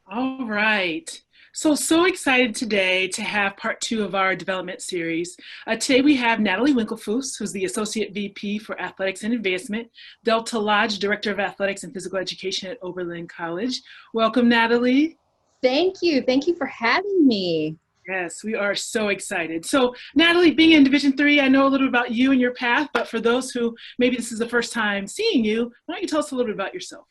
All right. So excited today to have part two of our development series. Today we have Natalie Winkelfoos, who's the Associate VP for Athletics and Advancement, Delta Lodge, Director of Athletics and Physical Education at Oberlin College. Welcome, Natalie. Thank you. Thank you for having me. Yes, we are so excited. So, Natalie, being in Division Three, I know a little bit about you and your path, but for those who maybe this is the first time seeing you, why don't you tell us a little bit about yourself?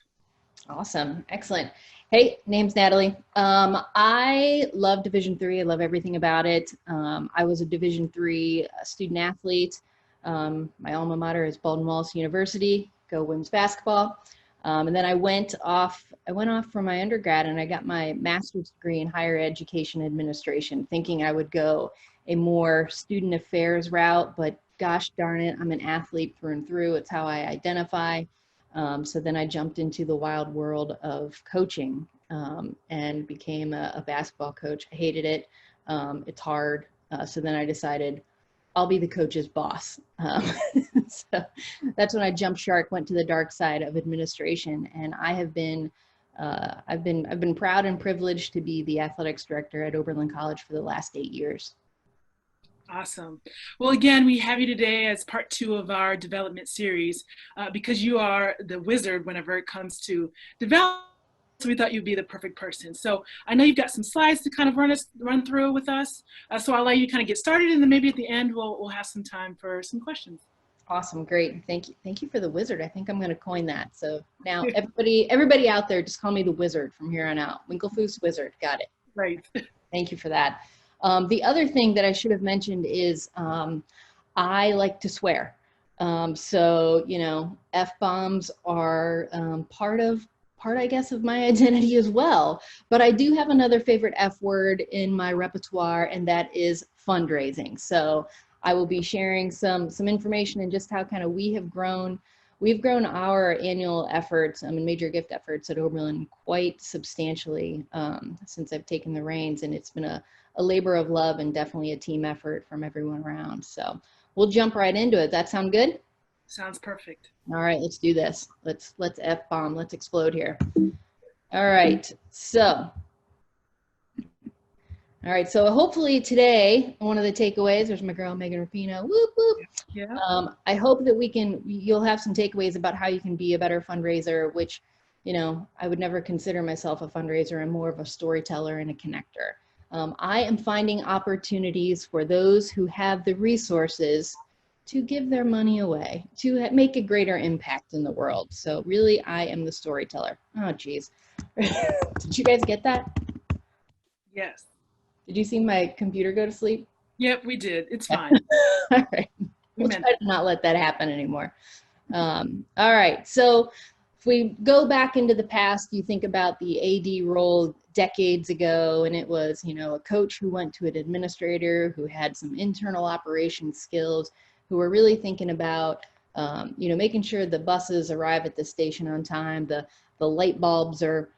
Awesome. Excellent. Hey, name's Natalie. I love Division Three. I love everything about it. I was a Division Three student athlete. My alma mater is Baldwin Wallace University. Go women's basketball. And then I went off for my undergrad and I got my master's degree in higher education administration, thinking I would go a more student affairs route, but gosh darn it, I'm an athlete through and through. It's how I identify. So then I jumped into the wild world of coaching and became a basketball coach. I hated it. It's hard. So then I decided I'll be the coach's boss. So that's when I jumped shark, went to the dark side of administration, and I have been, I've been proud and privileged to be the athletics director at Oberlin College for the last 8 years. Awesome. Well, again, we have you today as part two of our development series because you are the wizard whenever it comes to development. So we thought you'd be the perfect person. So I know you've got some slides to kind of run through with us. So I'll allow you to kind of get started, and then maybe at the end we'll have some time for some questions. Awesome, great, thank you. Thank you for the wizard. I think I'm going to coin that. So now everybody out there, just call me the wizard from here on out. Winkelfoos wizard, got it. Right. Thank you for that. The other thing that I should have mentioned is I like to swear. So, you know, F-bombs are part, I guess, of my identity as well. But I do have another favorite F word in my repertoire, and that is fundraising. So I will be sharing some information and just how kind of we've grown our annual efforts and major gift efforts at Oberlin quite substantially since I've taken the reins, and it's been a labor of love and definitely a team effort from everyone around. So we'll jump right into it. That sound good? Sounds perfect. All right, let's do this. Let's F-bomb, let's explode here. All right, so hopefully today, one of the takeaways, there's my girl, Megan Rapino, whoop, whoop. Yeah. I hope that you'll have some takeaways about how you can be a better fundraiser, which, you know, I would never consider myself a fundraiser. I'm more of a storyteller and a connector. I am finding opportunities for those who have the resources to give their money away, to make a greater impact in the world. So really, I am the storyteller. Oh, geez. Did you guys get that? Yes. Did you see my computer go to sleep? Yep, we did. It's fine. All right. We'll try to not let that happen anymore. All right. So if we go back into the past, you think about the AD role decades ago, and it was, you know, a coach who went to an administrator who had some internal operations skills, who were really thinking about, you know, making sure the buses arrive at the station on time, the light bulbs are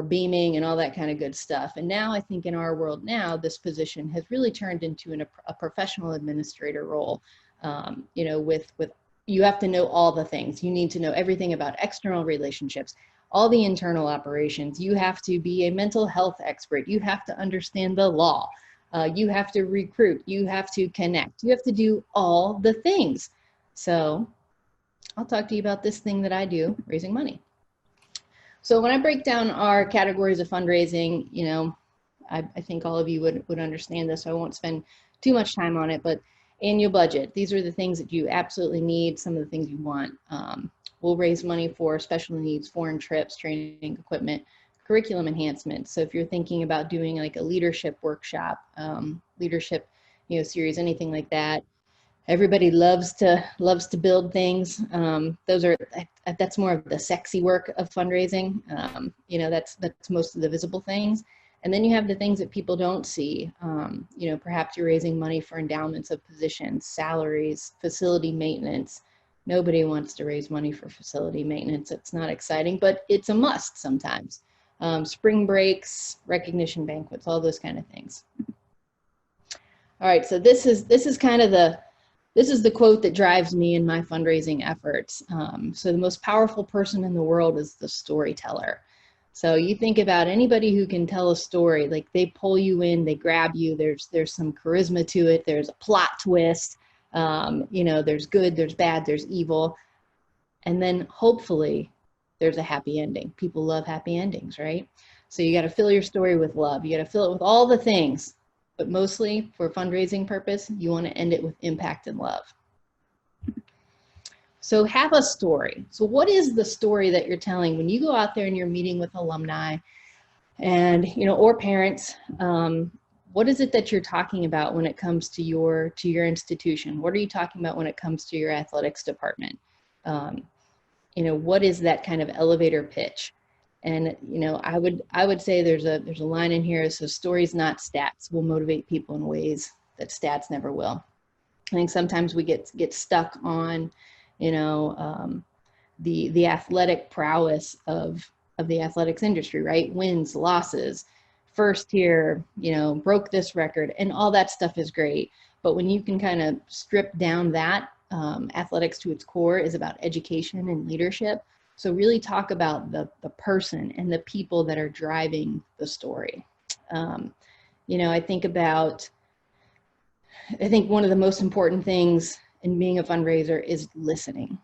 beaming and all that kind of good stuff. And now I think in our world now, this position has really turned into a professional administrator role. You know, with you have to know all the things. You need to know everything about external relationships, all the internal operations. You have to be a mental health expert. You have to understand the law. You have to recruit. You have to connect. You have to do all the things. So I'll talk to you about this thing that I do, raising money. So when I break down our categories of fundraising, you know, I think all of you would understand this, so I won't spend too much time on it, but annual budget. These are the things that you absolutely need, some of the things you want. We'll raise money for special needs, foreign trips, training equipment, curriculum enhancements. So if you're thinking about doing like a leadership workshop, leadership, you know, series, anything like that, everybody loves to build things. That's more of the sexy work of fundraising. You know, that's most of the visible things. And then you have the things that people don't see. You know, perhaps you're raising money for endowments of positions, salaries, facility maintenance. Nobody wants to raise money for facility maintenance. It's not exciting, but it's a must sometimes. Spring breaks, recognition banquets, all those kind of things. All right, so this is kind of the quote that drives me in my fundraising efforts. So the most powerful person in the world is the storyteller. So you think about anybody who can tell a story, like they pull you in, they grab you, there's some charisma to it, there's a plot twist, you know, there's good, there's bad, there's evil. And then hopefully there's a happy ending. People love happy endings, right? So you got to fill your story with love. You got to fill it with all the things, but mostly for fundraising purpose, you want to end it with impact and love. So have a story. So what is the story that you're telling when you go out there and you're meeting with alumni and, you know, or parents? What is it that you're talking about when it comes to your institution? What are you talking about when it comes to your athletics department? You know, what is that kind of elevator pitch? And, you know, I would say there's a line in here. So stories, not stats, will motivate people in ways that stats never will. I think sometimes we get stuck on, you know, the athletic prowess of the athletics industry, right? Wins, losses, first here, you know, broke this record, and all that stuff is great. But when you can kind of strip down that, athletics to its core is about education and leadership. So really talk about the person and the people that are driving the story. You know, I think one of the most important things in being a fundraiser is listening.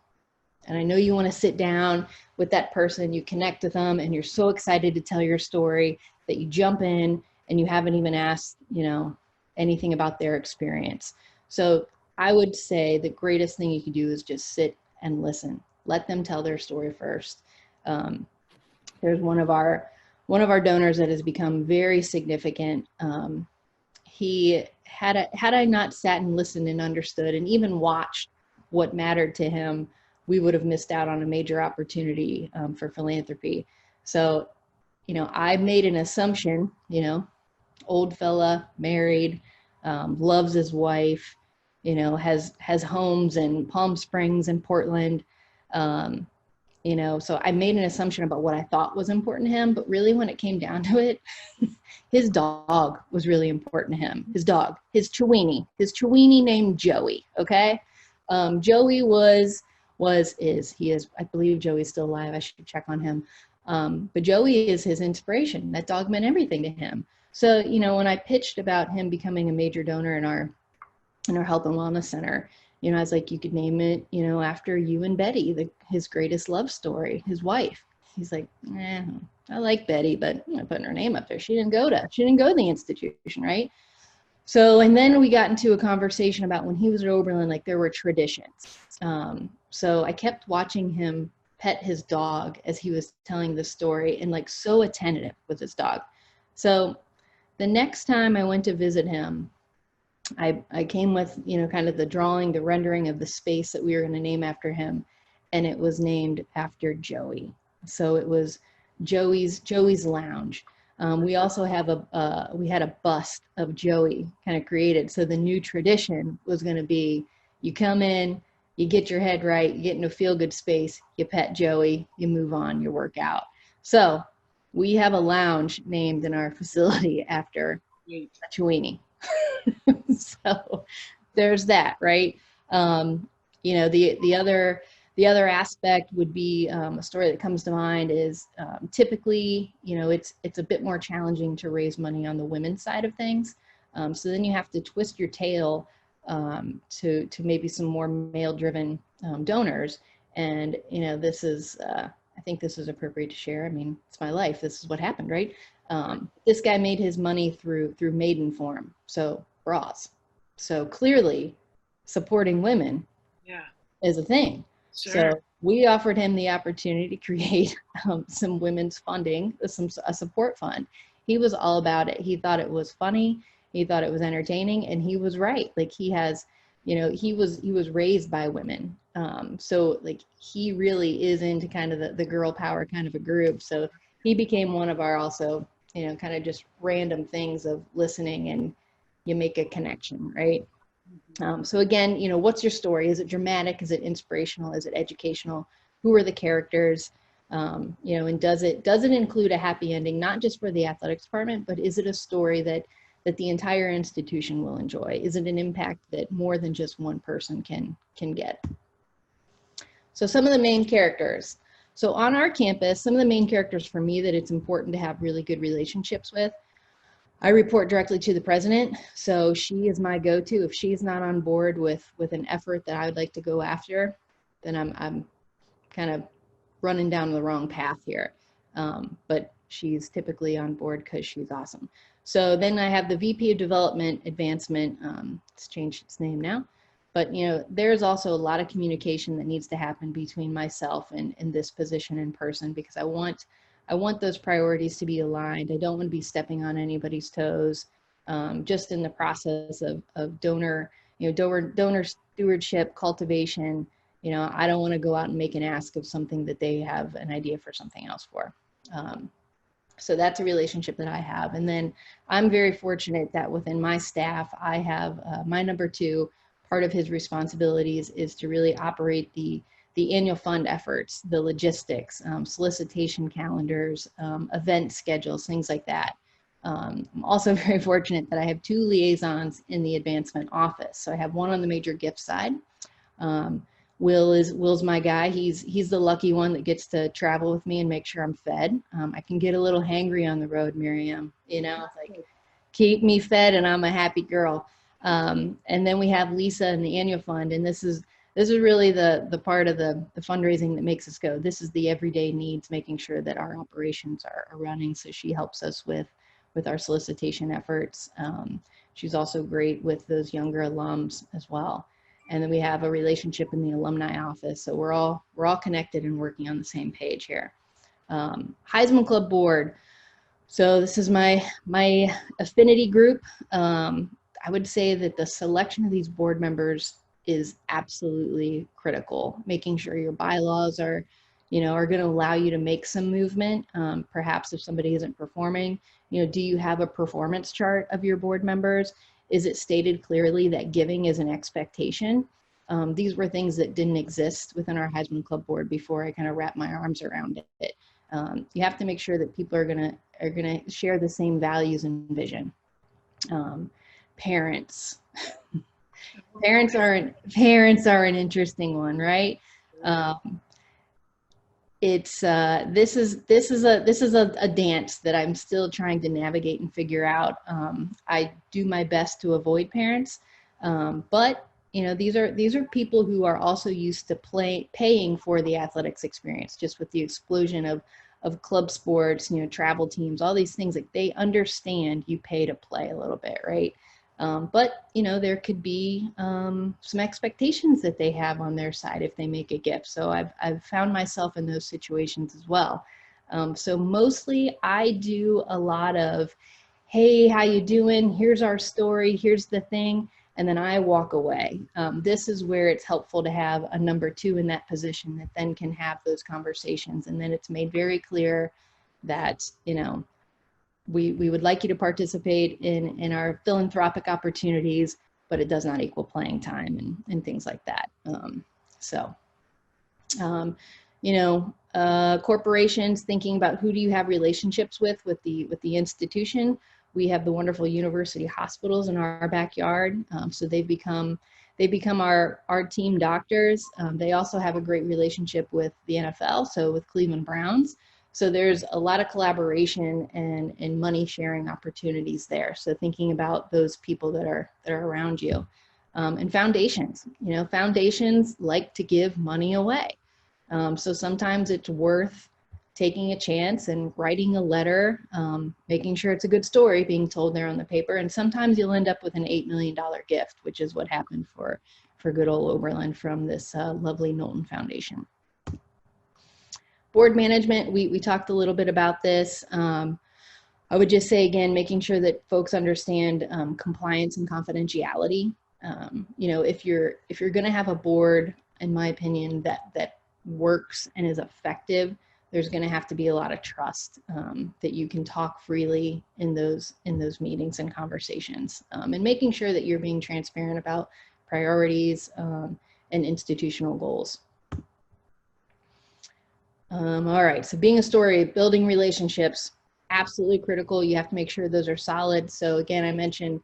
And I know you want to sit down with that person, you connect with them, and you're so excited to tell your story that you jump in and you haven't even asked, you know, anything about their experience. So I would say the greatest thing you can do is just sit and listen. Let them tell their story first. There's one of our donors that has become very significant. He had I not sat and listened and understood and even watched what mattered to him, we would have missed out on a major opportunity for philanthropy. So, you know, I made an assumption, you know, old fella, married, loves his wife, you know, has homes in Palm Springs and Portland. You know, so I made an assumption about what I thought was important to him, but really when it came down to it, his dog was really important to him. His dog, his Chiweenie named Joey, okay? Joey is, I believe Joey's still alive. I should check on him. But Joey is his inspiration. That dog meant everything to him. So, you know, when I pitched about him becoming a major donor in our health and wellness center, you know, I was like, you could name it, you know, after you and Betty, his greatest love story, his wife. He's like, I like Betty, but I'm not putting her name up there. She didn't go to the institution, right? So, and then we got into a conversation about when he was at Oberlin, like there were traditions. So I kept watching him pet his dog as he was telling the story and like so attentive with his dog. So the next time I went to visit him, I came with, you know, kind of the drawing, the rendering of the space that we were going to name after him. And it was named after Joey. So it was Joey's Lounge. We also have we had a bust of Joey kind of created. So the new tradition was going to be, you come in, you get your head right, you get into a feel-good space, you pet Joey, you move on, you work out. So we have a lounge named in our facility after Chiweenie. So there's that, right? You know, the other aspect would be a story that comes to mind is typically, you know, it's a bit more challenging to raise money on the women's side of things. So then you have to twist your tail to maybe some more male-driven donors. And, you know, this is, I think this is appropriate to share. I mean, it's my life. This is what happened, right? This guy made his money through maiden form, so bras. So clearly supporting women is a thing. Sure. So we offered him the opportunity to create some women's funding, a support fund. He was all about it. He thought it was funny. He thought it was entertaining, and he was right. Like he has, you know, he was raised by women. So like he really is into kind of the girl power kind of a group. So he became one of our also, you know, kind of just random things of listening and you make a connection, right? So again, you know, what's your story? Is it dramatic? Is it inspirational? Is it educational? Who are the characters? You know, and does it include a happy ending, not just for the athletics department, but is it a story that the entire institution will enjoy? Is it an impact that more than just one person can get? So some of the main characters. So on our campus, some of the main characters for me that it's important to have really good relationships with, I report directly to the president. So she is my go-to. If she's not on board with an effort that I would like to go after, then I'm kind of running down the wrong path here. But she's typically on board because she's awesome. So then I have the VP of Development Advancement. It's changed its name now. But you know, there's also a lot of communication that needs to happen between myself and this position in person, because I want those priorities to be aligned. I don't want to be stepping on anybody's toes. Just in the process of donor stewardship, cultivation. You know, I don't want to go out and make an ask of something that they have an idea for something else for. So that's a relationship that I have. And then I'm very fortunate that within my staff, I have my number two. Part of his responsibilities is to really operate the annual fund efforts, the logistics, solicitation calendars, event schedules, things like that. I'm also very fortunate that I have two liaisons in the advancement office. So I have one on the major gift side. Will's my guy. He's the lucky one that gets to travel with me and make sure I'm fed. I can get a little hangry on the road, Miriam. You know, it's like, keep me fed and I'm a happy girl. And then we have Lisa in the annual fund, and this is really the part of the fundraising that makes us go. This is the everyday needs, making sure that our operations are running. So she helps us with our solicitation efforts. She's also great with those younger alums as well. And then we have a relationship in the alumni office. So we're all connected and working on the same page here. Heisman Club board. So this is my affinity group. I would say that the selection of these board members is absolutely critical. Making sure your bylaws are going to allow you to make some movement. Perhaps if somebody isn't performing, do you have a performance chart of your board members? Is it stated clearly that giving is an expectation? These were things that didn't exist within our Heisman Club board before I kind of wrapped my arms around it. You have to make sure that people are gonna share the same values and vision. Parents. Parents are an interesting one, right? This is a dance that I'm still trying to navigate and figure out. I do my best to avoid parents, but these are people who are also used to paying for the athletics experience. Just with the explosion of club sports, travel teams, all these things, like they understand you pay to play a little bit, right? But there could be some expectations that they have on their side if they make a gift. So I've found myself in those situations as well. So mostly I do a lot of, hey, how you doing? Here's our story. Here's the thing. And then I walk away. This is where it's helpful to have a number two in that position that then can have those conversations. And then it's made very clear that, we would like you to participate in our philanthropic opportunities, but it does not equal playing time and things like that. Corporations, thinking about who do you have relationships with the institution. We have the wonderful university hospitals in our backyard. So they've become our team doctors. They also have a great relationship with the NFL, so with Cleveland Browns. So there's a lot of collaboration and money sharing opportunities there. So thinking about those people that are around you. And foundations, foundations like to give money away. So sometimes it's worth taking a chance and writing a letter, making sure it's a good story being told there on the paper. And sometimes you'll end up with an $8 million gift, which is what happened for good old Oberlin from this lovely Knowlton Foundation. Board management, we talked a little bit about this. I would just say, again, making sure that folks understand compliance and confidentiality. If you're going to have a board, in my opinion, that works and is effective, there's going to have to be a lot of trust that you can talk freely in those meetings and conversations, and making sure that you're being transparent about priorities and institutional goals. All right, so being a story, building relationships, absolutely critical. You have to make sure those are solid. So again, I mentioned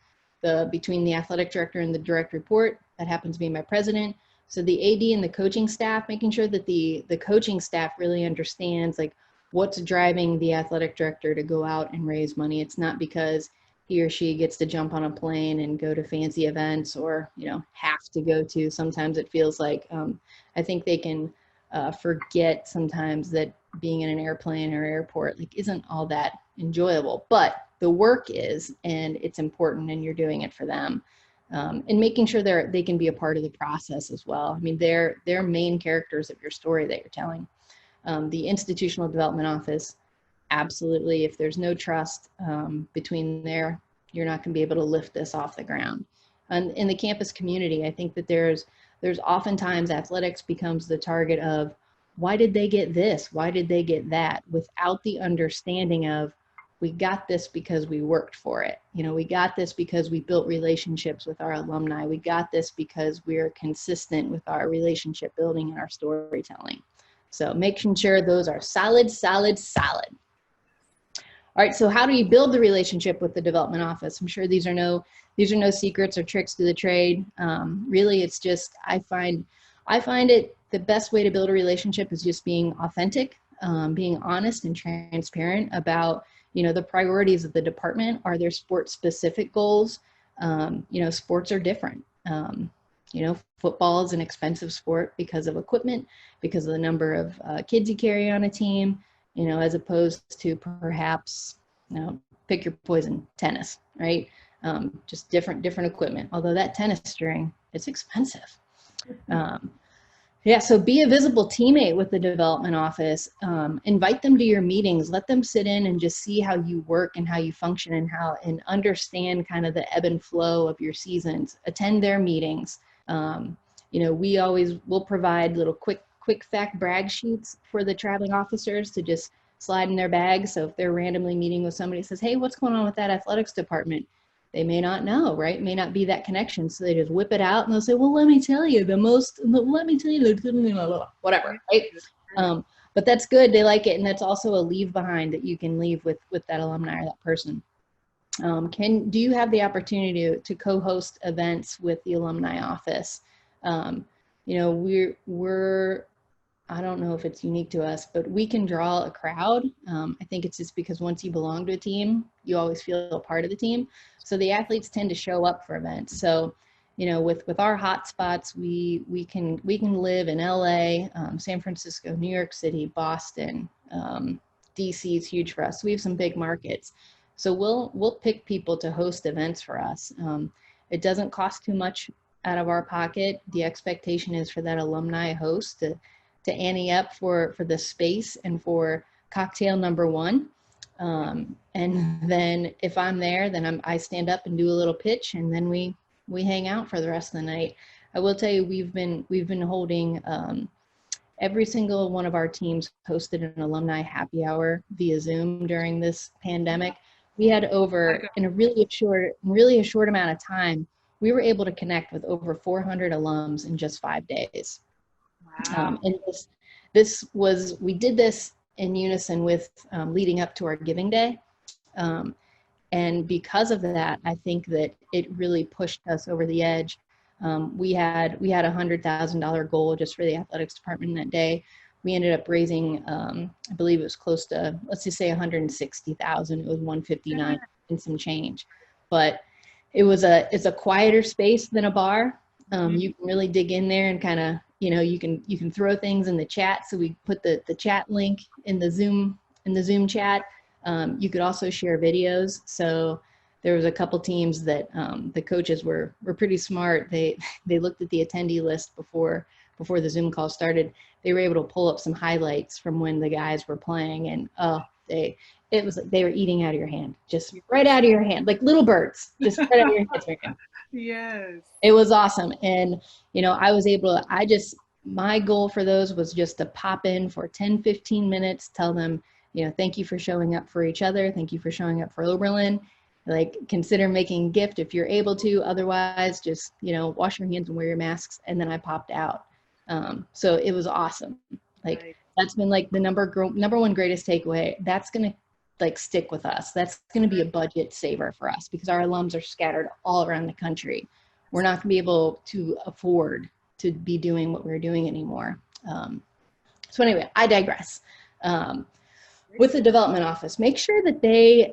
between the athletic director and the direct report, that happens to be my president. So the AD and the coaching staff, making sure that the coaching staff really understands like what's driving the athletic director to go out and raise money. It's not because he or she gets to jump on a plane and go to fancy events or, you know, have to go to. Sometimes it feels like, I think they can forget sometimes that being in an airplane or airport like isn't all that enjoyable, but the work is, and it's important, and you're doing it for them. And making sure they can be a part of the process as well. I mean, they're main characters of your story that you're telling. The institutional development office, absolutely. If there's no trust between there, you're not going to be able to lift this off the ground. And in the campus community, I think that there's oftentimes athletics becomes the target of why did they get this? Why did they get that? Without the understanding of we got this because we worked for it. You know, we got this because we built relationships with our alumni. We got this because we're consistent with our relationship building and our storytelling. So making sure those are solid, solid, solid. All right, so how do you build the relationship with the development office? I'm sure these are no secrets or tricks to the trade. Really, it's just, I find it the best way to build a relationship is just being authentic, being honest and transparent about, you know, the priorities of the department. Are there sport specific goals? You know, sports are different. You know, football is an expensive sport because of equipment, because of the number of kids you carry on a team, you know, as opposed to perhaps, you know, pick your poison, tennis, right? Just different equipment. Although that tennis string, it's expensive. Yeah, so be a visible teammate with the development office. Invite them to your meetings. Let them sit in and just see how you work and how you function and understand kind of the ebb and flow of your seasons. Attend their meetings. You know, we'll provide little quick fact brag sheets for the traveling officers to just slide in their bags. So if they're randomly meeting with somebody that says, hey, what's going on with that athletics department? They may not know, right? It may not be that connection. So they just whip it out and they'll say, well, let me tell you whatever, right? But that's good. They like it. And that's also a leave behind that you can leave with that alumni or that person. Do you have the opportunity to co-host events with the alumni office? You know, we're I don't know if it's unique to us, but we can draw a crowd. I think it's just because once you belong to a team, you always feel a part of the team. So the athletes tend to show up for events. So, you know, with our hot spots, we can live in LA, San Francisco, New York City, Boston, DC is huge for us. So we have some big markets. So we'll pick people to host events for us. It doesn't cost too much out of our pocket. The expectation is for that alumni host to ante up for the space and for cocktail number one. And then if I'm there, then I stand up and do a little pitch, and then we hang out for the rest of the night. I will tell you, we've been holding, every single one of our teams hosted an alumni happy hour via Zoom during this pandemic. We had in a really short amount of time, we were able to connect with over 400 alums in just 5 days. Wow. And we did this in unison with leading up to our giving day. And because of that, I think that it really pushed us over the edge. We had a $100,000 goal just for the athletics department that day. We ended up raising, I believe it was close to, let's just say 160,000. It was 159 and some change, but it's a quieter space than a bar. You can really dig in there and kind of, you know, you can throw things in the chat. So we put the chat link in the Zoom chat. You could also share videos. So there was a couple teams that the coaches were pretty smart. They looked at the attendee list before the Zoom call started. They were able to pull up some highlights from when the guys were playing, and it was like they were eating out of your hand, just right out of your hand, like little birds, just right out of your hand. Yes. It was awesome. And, you know, I was able to, my goal for those was just to pop in for 10, 15 minutes, tell them, you know, thank you for showing up for each other. Thank you for showing up for Oberlin. Like, consider making a gift if you're able to. Otherwise, just, you know, wash your hands and wear your masks. And then I popped out. So it was awesome. Like, right. That's been like the number one greatest takeaway. That's going to like stick with us. That's going to be a budget saver for us because our alums are scattered all around the country. We're not going to be able to afford to be doing what we're doing anymore. So anyway, I digress. With the development office, make sure that they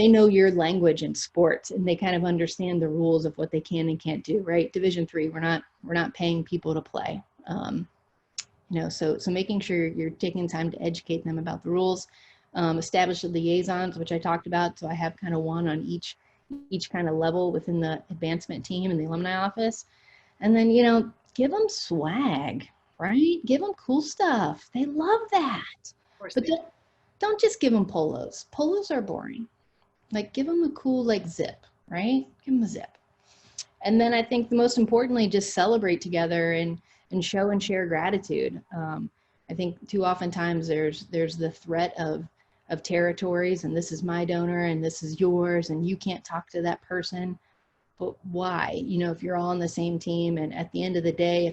know your language in sports, and they kind of understand the rules of what they can and can't do, right? Division III, we're not paying people to play. So making sure you're taking time to educate them about the rules, establish the liaisons, which I talked about. So I have kind of one on each kind of level within the advancement team and the alumni office. And then, give them swag, right? Give them cool stuff. They love that. But don't just give them polos. Polos are boring. Like, give them a cool, zip, right? Give them a zip. And then I think most importantly, just celebrate together and show and share gratitude. I think too often times there's the threat of territories, and this is my donor and this is yours, and you can't talk to that person. But why? If you're all on the same team, and at the end of the day,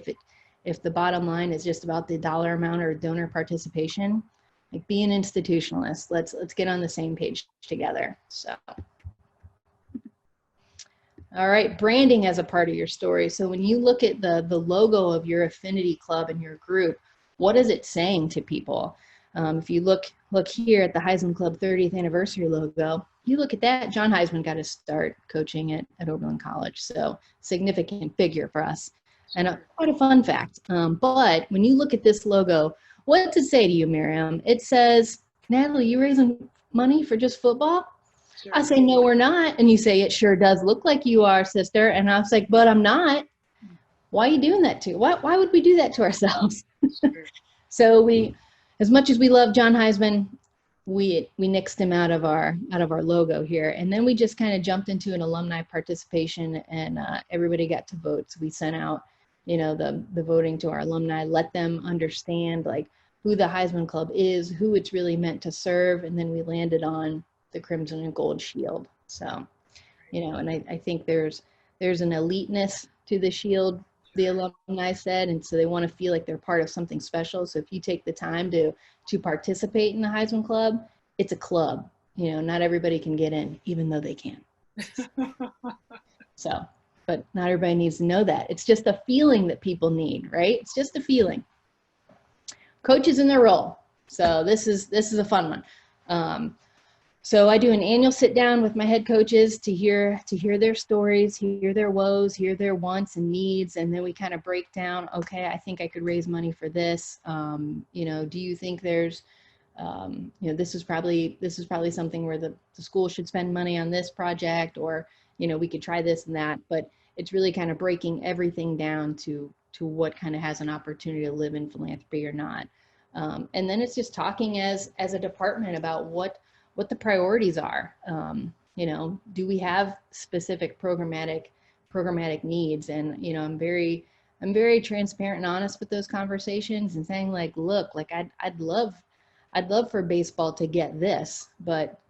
if the bottom line is just about the dollar amount or donor participation, be an institutionalist. Let's get on the same page together. So, all right, branding as a part of your story. So when you look at the logo of your affinity club and your group, what is it saying to people? If you look here at the Heisman Club 30th anniversary logo, you look at that, John Heisman got his start coaching at Oberlin College. So significant figure for us, and quite a fun fact. But when you look at this logo, what does it say to you, Miriam? It says, Natalie, you raising money for just football? Sure. I say, no, we're not. And you say, it sure does look like you are, sister. And I was like, but I'm not. Why are you doing that to? Why would we do that to ourselves? Sure. So as much as we love John Heisman, we nixed him out of our logo here. And then we just kind of jumped into an alumni participation, and everybody got to vote. So we sent out, the voting to our alumni, let them understand who the Heisman Club is, who it's really meant to serve. And then we landed on the Crimson and Gold Shield. So, and I think there's an eliteness to the shield, the alumni said, and so they want to feel like they're part of something special. So if you take the time to participate in the Heisman Club, it's a club. Not everybody can get in, even though they can. So, but not everybody needs to know that. It's just a feeling that people need, right? It's just a feeling. Coaches in their role. So this is a fun one. So I do an annual sit down with my head coaches to hear their stories, hear their woes, hear their wants and needs, and then we kind of break down, okay, I think I could raise money for this. Do you think there's, this is probably something where the school should spend money on this project, or, we could try this and that, but it's really kind of breaking everything down to what kind of has an opportunity to live in philanthropy or not. And then it's just talking as a department about what the priorities are. Do we have specific programmatic needs? And, I'm very transparent and honest with those conversations and saying look, I'd love for baseball to get this, but,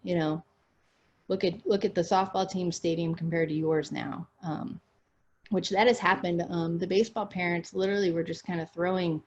look at the softball team stadium compared to yours now, which that has happened. The baseball parents literally were just kind of throwing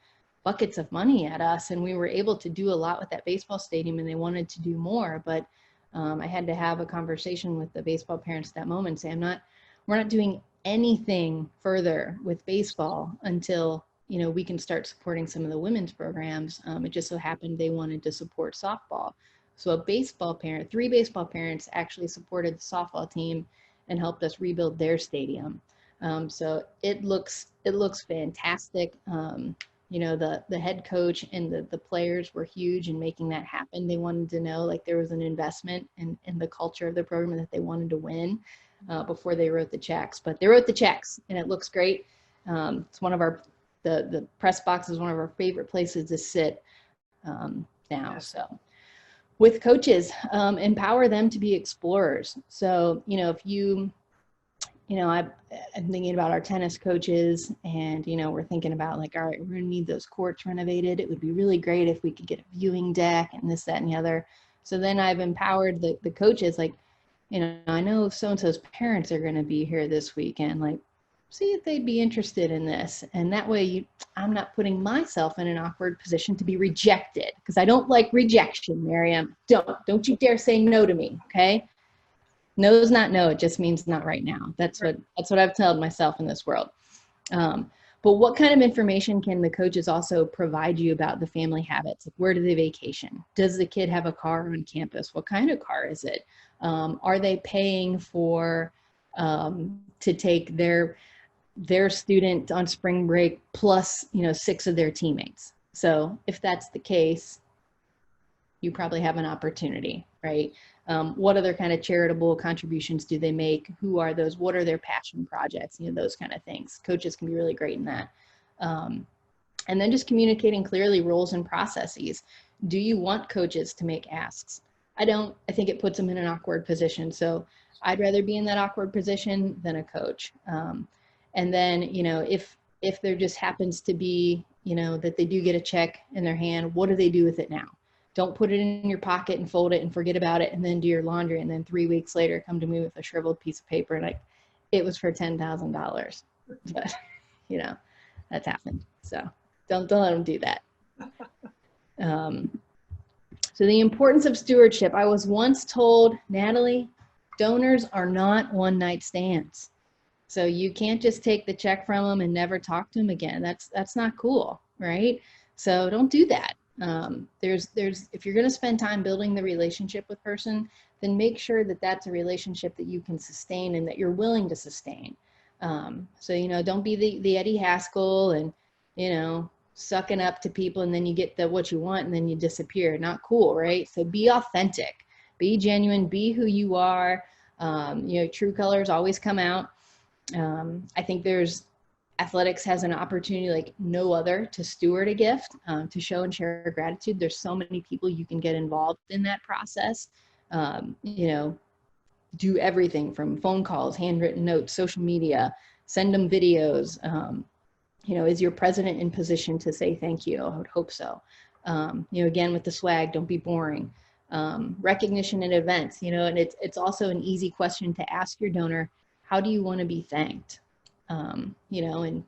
buckets of money at us, and we were able to do a lot with that baseball stadium, and they wanted to do more, but I had to have a conversation with the baseball parents at that moment and say, we're not doing anything further with baseball until we can start supporting some of the women's programs. It just so happened they wanted to support softball, so three baseball parents actually supported the softball team and helped us rebuild their stadium. So it looks fantastic. The head coach and the players were huge in making that happen. They wanted to know there was an investment in the culture of the program, and that they wanted to win before they wrote the checks. But they wrote the checks, and it looks great. It's one of the press box is one of our favorite places to sit now. Yeah. So with coaches, empower them to be explorers. So, if you I'm thinking about our tennis coaches, and, we're thinking about all right, we're going to need those courts renovated. It would be really great if we could get a viewing deck and this, that, and the other. So then I've empowered the coaches, I know so-and-so's parents are going to be here this weekend, see if they'd be interested in this. And that way I'm not putting myself in an awkward position to be rejected, because I don't like rejection, Miriam. Don't you dare say no to me. Okay. No is not no. It just means not right now. That's what I've told myself in this world. But what kind of information can the coaches also provide you about the family habits? Like, where do they vacation? Does the kid have a car on campus? What kind of car is it? Are they paying for to take their student on spring break plus, 6 of their teammates? So if that's the case, you probably have an opportunity, right? What other kind of charitable contributions do they make? Who are those? What are their passion projects? Those kind of things. Coaches can be really great in that. And then just communicating clearly roles and processes. Do you want coaches to make asks? I don't. I think it puts them in an awkward position. So I'd rather be in that awkward position than a coach. And then, if there just happens to be, that they do get a check in their hand, what do they do with it now? Don't put it in your pocket and fold it and forget about it and then do your laundry. And then 3 weeks later, come to me with a shriveled piece of paper and it was for $10,000. But, that's happened. So don't let them do that. So the importance of stewardship. I was once told, Natalie, donors are not one-night stands. So you can't just take the check from them and never talk to them again. That's not cool, right? So don't do that. If you're going to spend time building the relationship with person, then make sure that that's a relationship that you can sustain and that you're willing to sustain. So, don't be the Eddie Haskell and, sucking up to people and then you get what you want and then you disappear. Not cool, right? So be authentic, be genuine, be who you are. True colors always come out. I think athletics has an opportunity like no other to steward a gift, to show and share gratitude. There's so many people you can get involved in that process. Do everything from phone calls, handwritten notes, social media, send them videos. Is your president in position to say thank you? I would hope so. Again, with the swag, don't be boring. Recognition at events, and it's also an easy question to ask your donor. How do you want to be thanked? And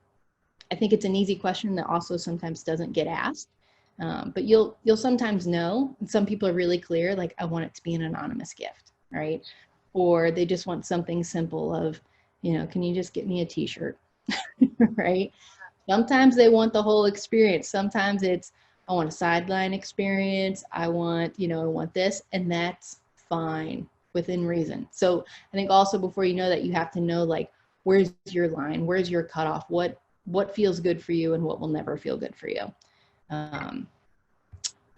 I think it's an easy question that also sometimes doesn't get asked, but you'll sometimes know. And some people are really clear, like, I want it to be an anonymous gift, right? Or they just want something simple of, can you just get me a t-shirt, right? Sometimes they want the whole experience. Sometimes it's, I want a sideline experience. I want this, and that's fine within reason. So I think also before you know that, you have to know, like, where's your line? Where's your cutoff? What feels good for you and what will never feel good for you?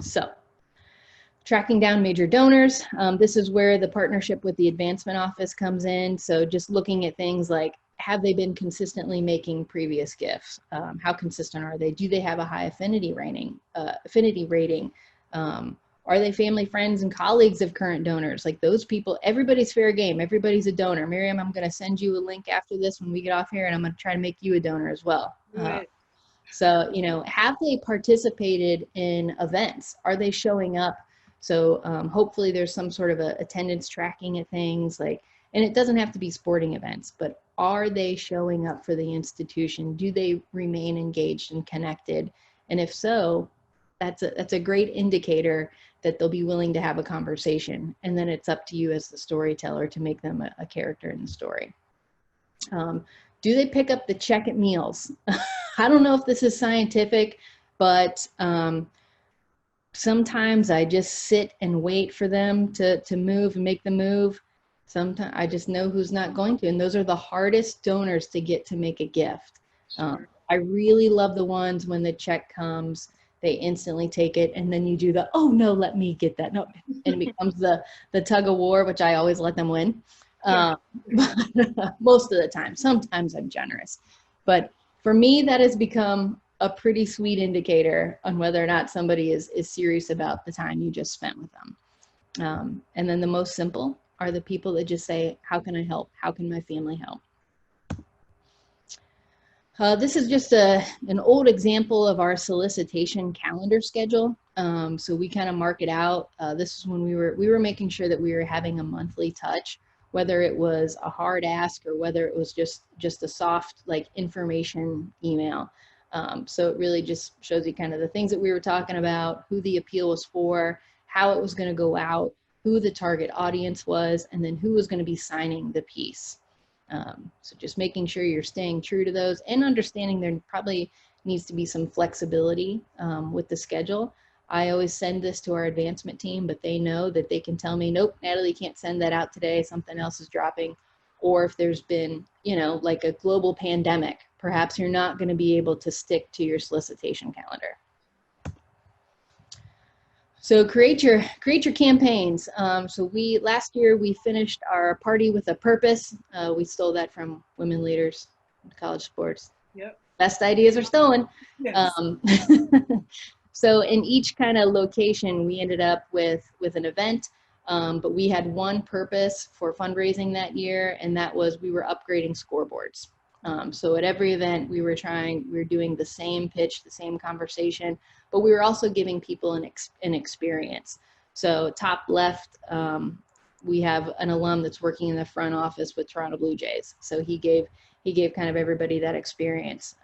So tracking down major donors. This is where the partnership with the advancement office comes in. So just looking at things like, have they been consistently making previous gifts? How consistent are they? Do they have a high affinity rating? Are they family, friends, and colleagues of current donors? Like, those people, everybody's fair game. Everybody's a donor. Miriam, I'm going to send you a link after this when we get off here, and I'm going to try to make you a donor as well. Right. So, have they participated in events? Are they showing up? So hopefully there's some sort of a attendance tracking at things, like, and it doesn't have to be sporting events, but are they showing up for the institution? Do they remain engaged and connected? And if so, that's a great indicator that they'll be willing to have a conversation. And then it's up to you as the storyteller to make them a character in the story. Do they pick up the check at meals? I don't know if this is scientific, but sometimes I just sit and wait for them to move and make the move. Sometimes I just know who's not going to, and those are the hardest donors to get to make a gift. I really love the ones when the check comes, they instantly take it, and then you do the, oh no, let me get that. No, and it becomes the tug of war, which I always let them win. But most of the time. Sometimes I'm generous. But for me, that has become a pretty sweet indicator on whether or not somebody is serious about the time you just spent with them. And then the most simple are the people that just say, how can I help? How can my family help? This is just an old example of our solicitation calendar schedule. So we kind of mark it out. This is when we were making sure that we were having a monthly touch, whether it was a hard ask or whether it was just a soft, like, information email. So it really just shows you kind of the things that we were talking about, who the appeal was for, how it was going to go out, who the target audience was, and then who was going to be signing the piece. So just making sure you're staying true to those and understanding there probably needs to be some flexibility with the schedule. I always send this to our advancement team, but they know that they can tell me, nope, Natalie can't send that out today. Something else is dropping. Or if there's been, you know, like a global pandemic, perhaps you're not going to be able to stick to your solicitation calendar. So create your campaigns. So last year we finished our Party with a Purpose. We stole that from Women Leaders in College Sports. Yep. Best ideas are stolen. Yes. So in each kind of location, we ended up with an event, but we had one purpose for fundraising that year, and that was we were upgrading scoreboards. So at every event, we were doing the same pitch, the same conversation, but we were also giving people an experience. So top left, we have an alum that's working in the front office with Toronto Blue Jays. So he gave kind of everybody that experience.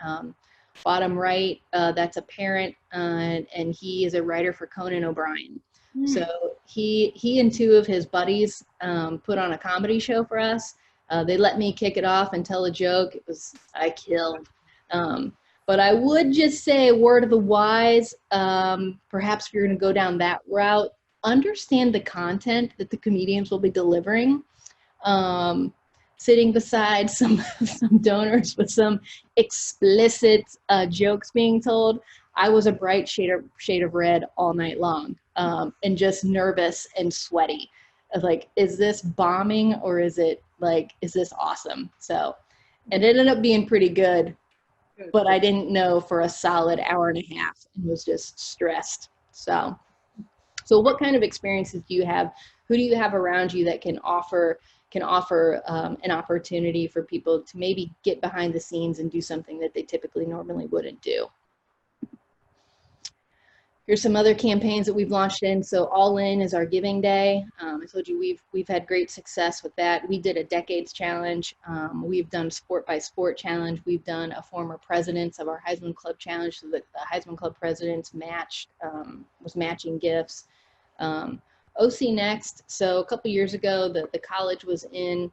Bottom right, that's a parent, and he is a writer for Conan O'Brien. So he and two of his buddies put on a comedy show for us. They let me kick it off and tell a joke. I killed. But I would just say, word of the wise, perhaps if you're going to go down that route, understand the content that the comedians will be delivering. Sitting beside some donors with some explicit jokes being told, I was a bright shade of red all night long, and just nervous and sweaty. Like, is this bombing or is this awesome? So it ended up being pretty good, but I didn't know for a solid hour and a half and was just stressed. So what kind of experiences do you have? Who do you have around you that can offer an opportunity for people to maybe get behind the scenes and do something that they typically normally wouldn't do? Here's some other campaigns that we've launched in. So All In is our giving day. I told you we've had great success with that. We did a decades challenge. We've done sport by sport challenge. We've done a former presidents of our Heisman Club challenge, so that the Heisman Club presidents was matching gifts. OC Next. So a couple years ago, the college was in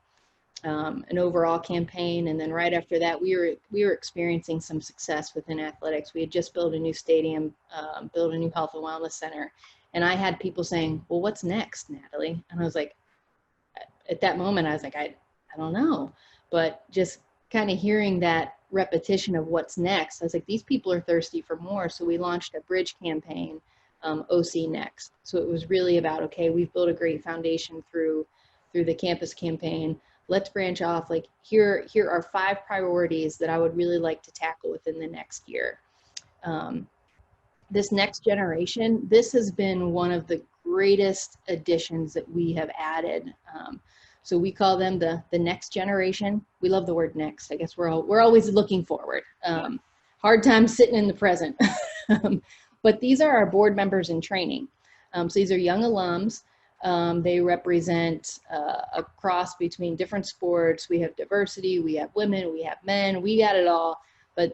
an overall campaign, and then right after that, we were experiencing some success within athletics. We had just built a new stadium, built a new health and wellness center, and I had people saying, "Well, what's next, Natalie?" And I was like, at that moment, I was like, I don't know, but just kind of hearing that repetition of what's next, I was like, these people are thirsty for more. So we launched a bridge campaign, OC Next. So it was really about, okay, we've built a great foundation through the campus campaign. Let's branch off. Like, here are 5 priorities that I would really like to tackle within the next year. This next generation, this has been one of the greatest additions that we have added. So we call them the next generation. We love the word next. I guess we're always looking forward. Hard time sitting in the present. But these are our board members in training. So these are young alums. They represent a cross between different sports. We have diversity, we have women, we have men, we got it all. But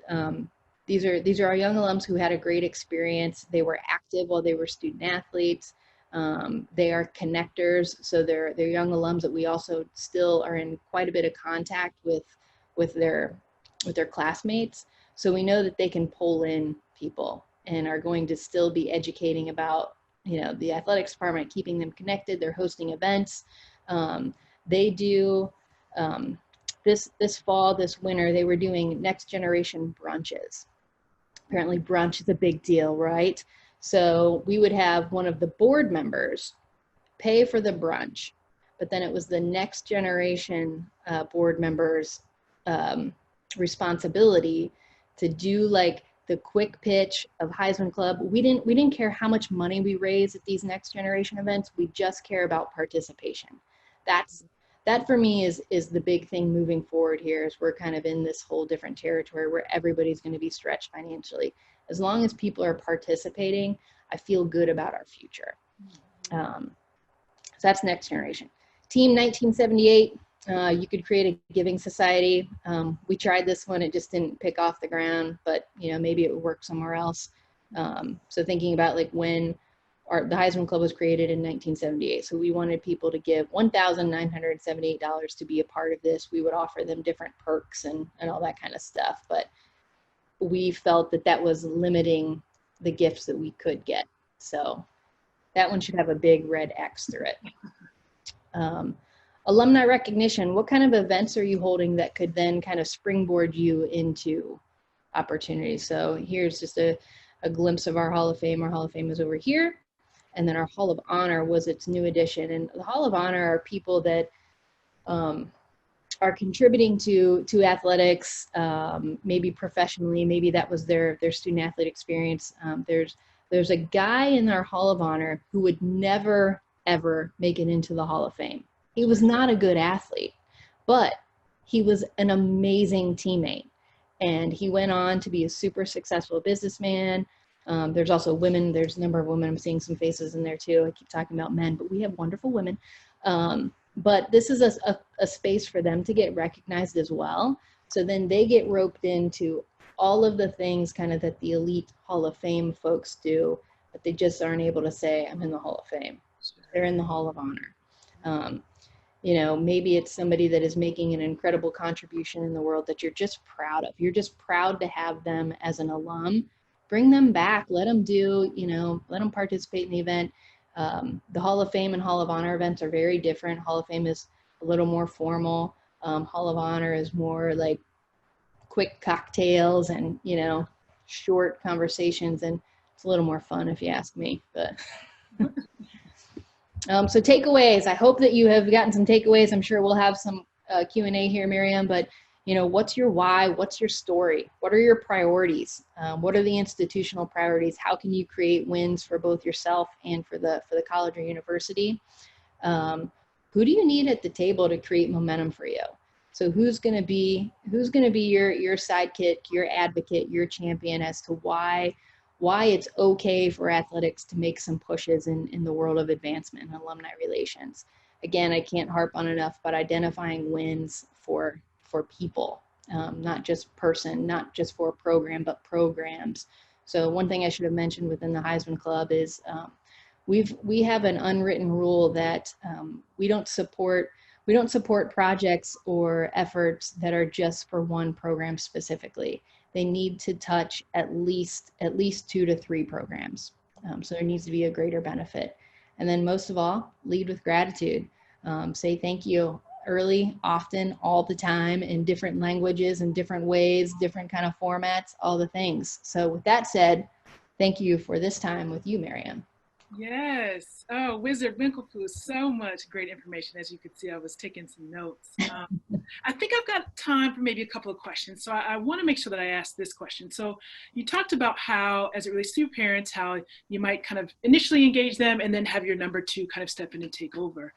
these are our young alums who had a great experience. They were active while they were student athletes. They are connectors, so they're young alums that we also still are in quite a bit of contact with their classmates. So we know that they can pull in people and are going to still be educating about, the athletics department, keeping them connected. They're hosting events. They do this fall, this winter, they were doing next generation brunches. Apparently brunch is a big deal, right? So we would have one of the board members pay for the brunch, but then it was the next generation board members' responsibility to do like the quick pitch of Heisman Club. We didn't care how much money we raise at these next generation events. We just care about participation. That for me is the big thing moving forward here, is we're kind of in this whole different territory where everybody's going to be stretched financially. As long as people are participating, I feel good about our future. So that's next generation. Team 1978, you could create a giving society. We tried this one, it just didn't pick off the ground, but maybe it would work somewhere else. So thinking about like when the Heisman Club was created in 1978. So we wanted people to give $1,978 to be a part of this. We would offer them different perks and all that kind of stuff. But we felt that that was limiting the gifts that we could get. So that one should have a big red X through it. Alumni recognition, what kind of events are you holding that could then kind of springboard you into opportunities? So here's just a glimpse of our Hall of Fame. Our Hall of Fame is over here. And then our Hall of Honor was its new addition. And the Hall of Honor are people that are contributing to athletics, maybe professionally, maybe that was their student athlete experience. There's a guy in our Hall of Honor who would never, ever make it into the Hall of Fame. He was not a good athlete, but he was an amazing teammate. And he went on to be a super successful businessman. There's also women. There's a number of women. I'm seeing some faces in there too. I keep talking about men, but we have wonderful women. But this is a space for them to get recognized as well. So then they get roped into all of the things kind of that the elite Hall of Fame folks do, but they just aren't able to say, I'm in the Hall of Fame. They're in the Hall of Honor. You know, maybe it's somebody that is making an incredible contribution in the world that you're just proud of. You're just proud to have them as an alum. Bring them back. Let them do, you know, let them participate in the event. The Hall of Fame and Hall of Honor events are very different. Hall of Fame is a little more formal. Hall of Honor is more like quick cocktails and, you know, short conversations, and it's a little more fun if you ask me. But so takeaways. I hope that you have gotten some takeaways. I'm sure we'll have some Q&A here, Miriam, but you know, what's your why? What's your story? What are your priorities? What are the institutional priorities? How can you create wins for both yourself and for the college or university? Who do you need at the table to create momentum for you? So who's going to be your sidekick, your advocate, your champion as to why it's okay for athletics to make some pushes in the world of advancement and alumni relations? Again, I can't harp on enough, but identifying wins for people, not just for a program, but programs. So one thing I should have mentioned within the Heisman Club is we have an unwritten rule that we don't support projects or efforts that are just for one program specifically. They need to touch at least 2 to 3 programs. So there needs to be a greater benefit. And then most of all, lead with gratitude. Say thank you early, often, all the time, in different languages and different ways, different kind of formats, all the things. So with that said, thank you for this time with you, Miriam. Yes. Oh, Wizard Winkelfoos, so much great information. As you could see, I was taking some notes. I think I've got time for maybe a couple of questions. So I want to make sure that I ask this question. So you talked about how, as it relates to your parents, how you might kind of initially engage them and then have your number 2 kind of step in and take over.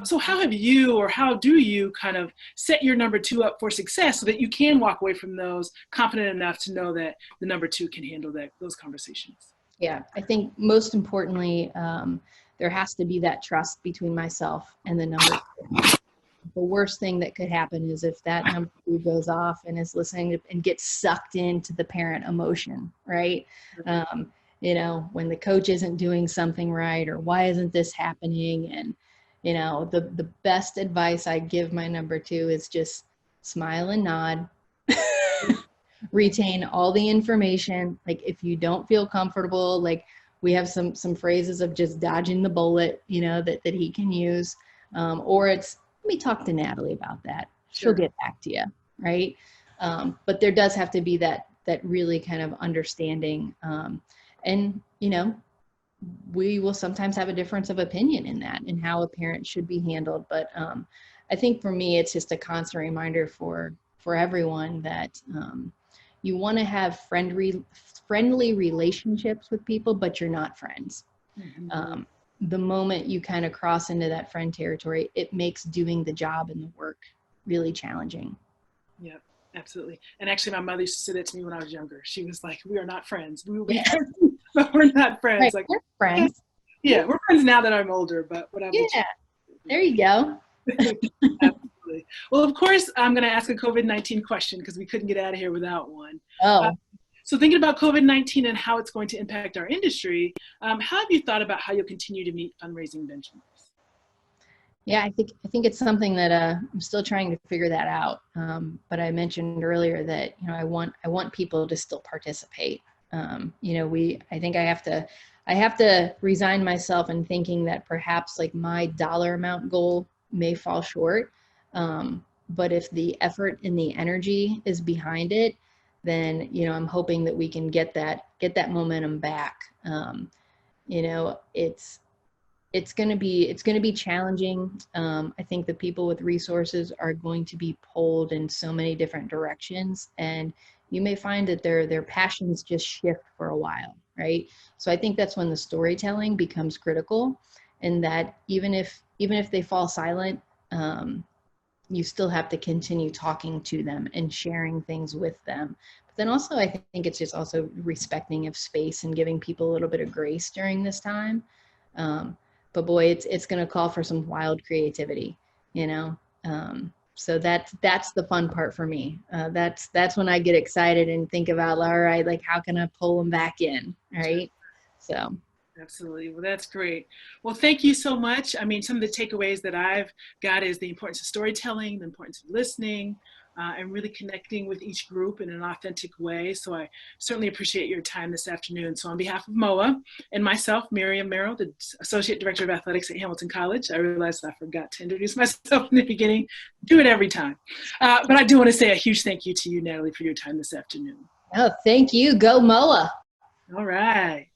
So how have you, or how do you kind of set your number 2 up for success so that you can walk away from those confident enough to know that the number 2 can handle those conversations? Yeah, I think most importantly, there has to be that trust between myself and the number 2. The worst thing that could happen is if that number 2 goes off and is listening and gets sucked into the parent emotion, right? You know, when the coach isn't doing something right, or why isn't this happening? And, you know, the best advice I give my number 2 is just smile and nod. Retain all the information. Like if you don't feel comfortable, like we have some phrases of just dodging the bullet, you know, that he can use. Or it's, let me talk to Natalie about that. She'll get back to you, right? But there does have to be that really kind of understanding. And, you know, we will sometimes have a difference of opinion in that and how a parent should be handled. But I think for me, it's just a constant reminder for everyone that you want to have friendly relationships with people, but you're not friends. Mm-hmm. The moment you kind of cross into that friend territory, it makes doing the job and the work really challenging. Yeah, absolutely. And actually, my mother used to say that to me when I was younger. She was like, we are not friends. We will be friends, but we're not friends. Right. Like, we're friends. Yeah, we're friends now that I'm older, but whatever. Yeah, there you go. Absolutely. Well, of course, I'm going to ask a COVID-19 question because we couldn't get out of here without one. Oh. So thinking about COVID-19 and how it's going to impact our industry, how have you thought about how you'll continue to meet fundraising benchmarks? Yeah, I think it's something that I'm still trying to figure that out. But I mentioned earlier that I want people to still participate. I think I have to resign myself in thinking that perhaps like my dollar amount goal may fall short. But if the effort and the energy is behind it, then I'm hoping that we can get that momentum back. It's going to be challenging. I think the people with resources are going to be pulled in so many different directions, and you may find that their passions just shift for a while, right? So I think that's when the storytelling becomes critical, and that even if they fall silent, you still have to continue talking to them and sharing things with them. But then also, I think it's just also respecting of space and giving people a little bit of grace during this time. But boy, it's going to call for some wild creativity, so that's the fun part for me. That's when I get excited and think about, all right, like how can I pull them back in, right? So. Absolutely. Well, that's great. Well, thank you so much. I mean, some of the takeaways that I've got is the importance of storytelling, the importance of listening, and really connecting with each group in an authentic way. So I certainly appreciate your time this afternoon. So on behalf of Moaa and myself, Miriam Merrill, the Associate Director of Athletics at Hamilton College, I realized I forgot to introduce myself in the beginning. Do it every time. But I do want to say a huge thank you to you, Natalie, for your time this afternoon. Oh, thank you. Go Moaa. All right.